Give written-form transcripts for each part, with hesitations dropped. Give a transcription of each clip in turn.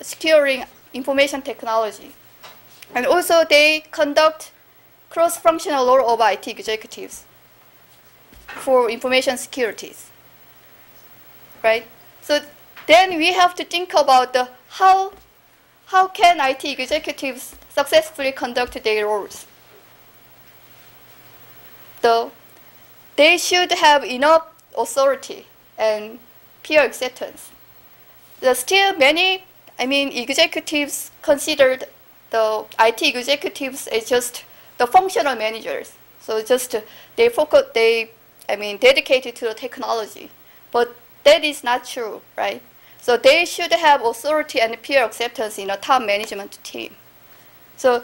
securing information technology. And also they conduct cross-functional role of IT executives for information securities, right? So then we have to think about how can IT executives successfully conduct their roles. They should have enough authority and peer acceptance. Still many, executives considered the IT executives as just the functional managers. So just dedicated to the technology. But that is not true, right? So they should have authority and peer acceptance in a top management team. So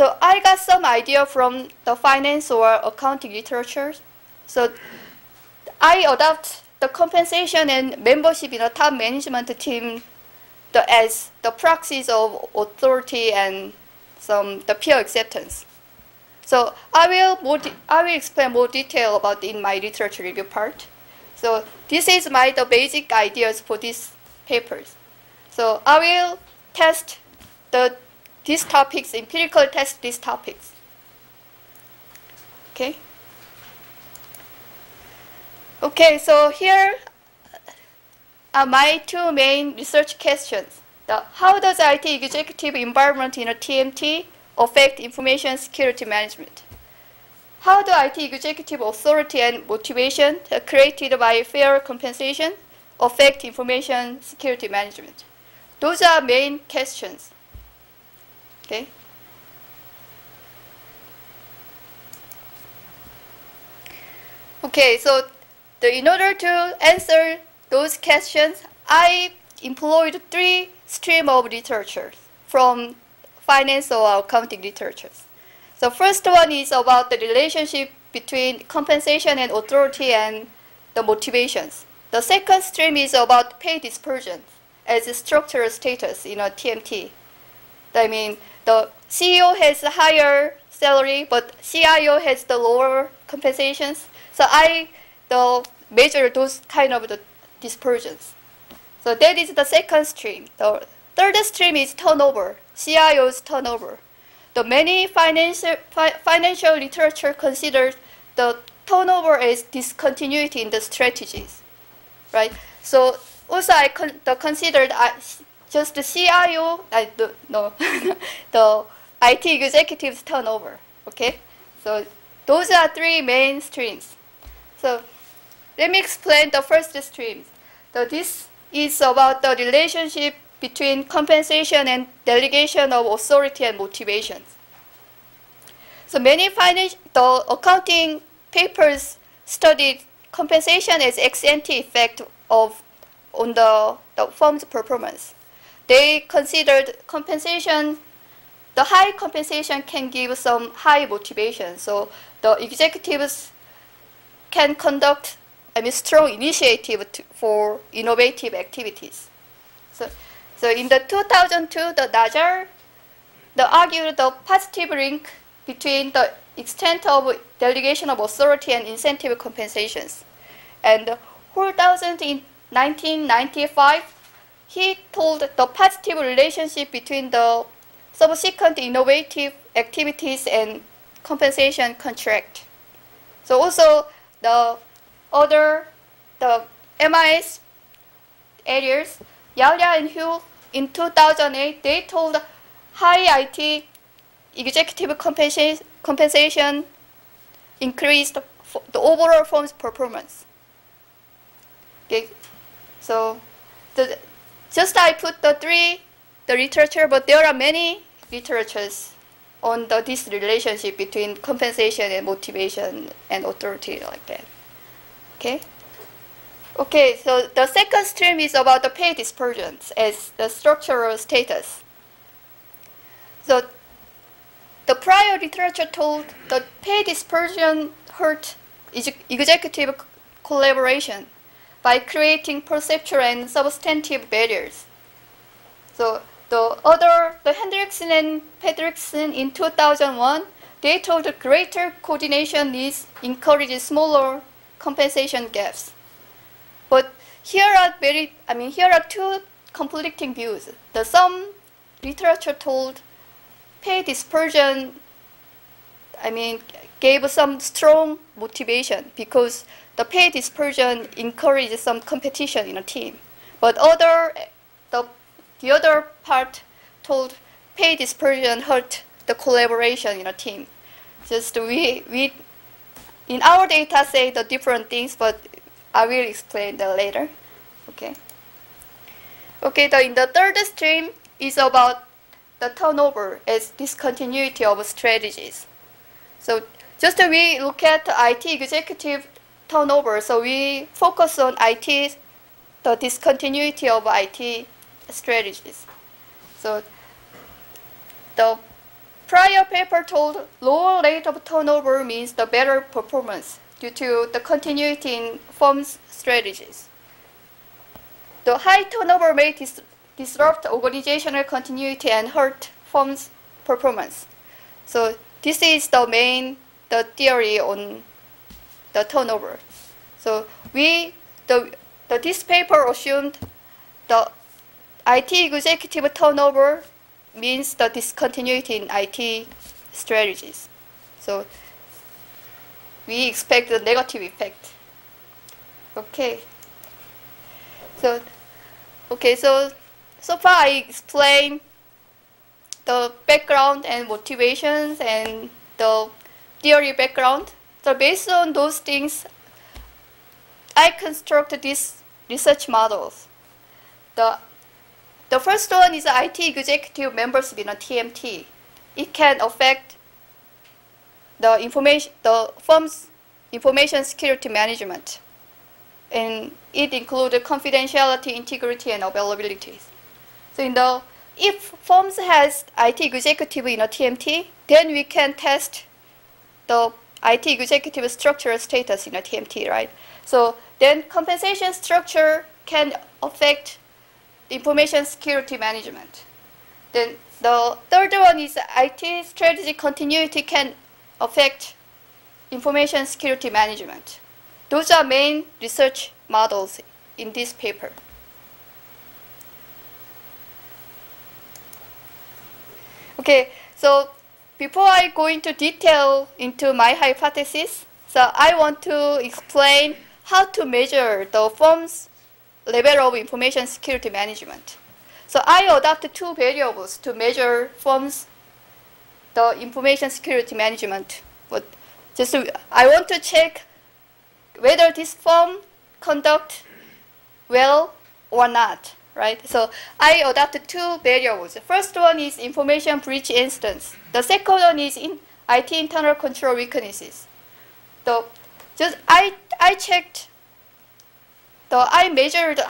I got some idea from the finance or accounting literature. So I adopt the compensation and membership in a top management team as the proxies of authority and the peer acceptance. So I will explain more detail about in my literature review part. So this is the basic ideas for these papers. So I will test these topics, empirically test these topics. Okay. Okay, so here are my two main research questions. How does IT executive environment in a TMT affect information security management? How do IT executive authority and motivation created by fair compensation affect information security management? Those are main questions. Okay. Okay, so in order to answer those questions, I employed 3 streams of literature from finance or accounting literatures. So first one is about the relationship between compensation and authority and the motivations. The second stream is about pay dispersion as a structural status in a TMT. The CEO has a higher salary, but CIO has the lower compensations. So I measure those kind of the dispersions. So that is the second stream. The third stream is turnover, CIO's turnover. The many financial literature considers the turnover as discontinuity in the strategies, right? So also I considered just the CIO, the IT executives turnover, okay? So those are 3 main streams. So let me explain the first stream. So this is about the relationship between compensation and delegation of authority and motivations. So many the accounting papers studied compensation as ex-ante effect on the firm's performance. They considered compensation, the high compensation can give some high motivation. So the executives can conduct strong initiative for innovative activities. So in the 2002, the Najar argued the positive link between the extent of delegation of authority and incentive compensations. And Holthausen in 1995, he told the positive relationship between the subsequent innovative activities and compensation contract. So also the MIS areas, Yalya and Hugh in 2008, they told high IT executive compensation increased the overall firm's performance. Okay, so I put the literature, but there are many literatures on this relationship between compensation and motivation and authority like that. Okay. Okay, so the second stream is about the pay dispersions as the structural status. So the prior literature told that pay dispersion hurt executive collaboration by creating perceptual and substantive barriers. So the Hendrickson and Fredrickson in 2001, they told that greater coordination needs encourages smaller compensation gaps. But here are 2 conflicting views. Some literature told pay dispersion, gave some strong motivation because the pay dispersion encourages some competition in a team. But the other part told pay dispersion hurt the collaboration in a team. Just we in our data say the different things, but I will explain that later. Okay. In the third stream is about the turnover as discontinuity of strategies. So just we look at IT executive turnover. So we focus on the discontinuity of IT strategies. So the prior paper told lower rate of turnover means the better performance due to the continuity in firm's strategies. The high turnover may disrupt organizational continuity and hurt firm's performance. So this is the theory on the turnover. So this paper assumed the IT executive turnover means the discontinuity in IT strategies. So we expect the negative effect. So far I explained the background and motivations and the theory background. So based on those things, I construct these research models. The first one is IT executive membership in a TMT. It can affect the firm's information security management, and it includes confidentiality, integrity, and availability. So if firms has IT executive in a TMT, then we can test the IT executive structural status in a TMT, right? So then compensation structure can affect information security management. Then the third one is IT strategy continuity can affect information security management. Those are main research models in this paper. So before I go into detail into my hypothesis, so I want to explain how to measure the firm's level of information security management. So I adopted two variables to measure the information security management. But I want to check whether this firm conduct well or not, right? So I adopted two variables. The first one is information breach instance. The second one is IT internal control weaknesses. I measured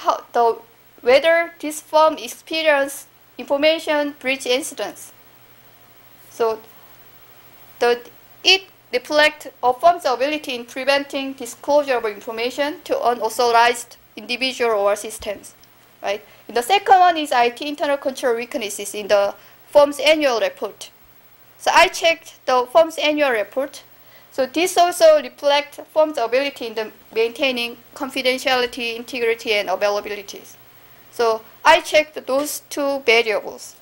whether this firm experienced information breach incidents. So it reflects a firm's ability in preventing disclosure of information to unauthorized individual or systems, right? And the second one is IT internal control weaknesses in the firm's annual report. So I checked the firm's annual report. So this also reflects firm's ability in maintaining confidentiality, integrity, and availability. So I checked those two variables.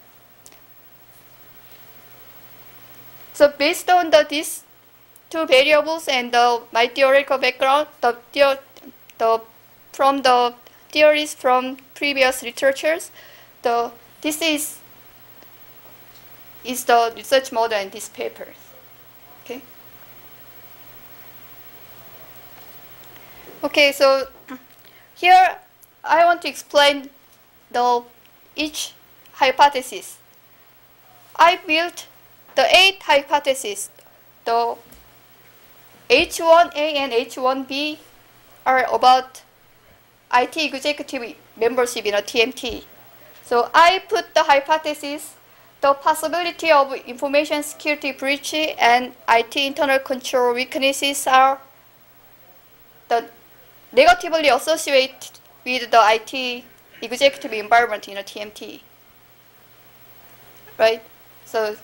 So based on these two variables and my theoretical background, from the theories from previous literatures, this is the research model in this paper. So here I want to explain each hypothesis. I built the 8 hypotheses. The H1A and H1B are about IT executive membership in a TMT. So I put the hypothesis, the possibility of information security breach and IT internal control weaknesses are negatively associated with the IT executive environment in a TMT. Right? So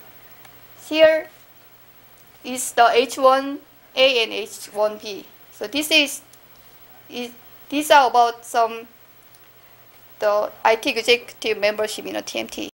here is the H1A and H1B. So these are about the IT executive membership in a TMT.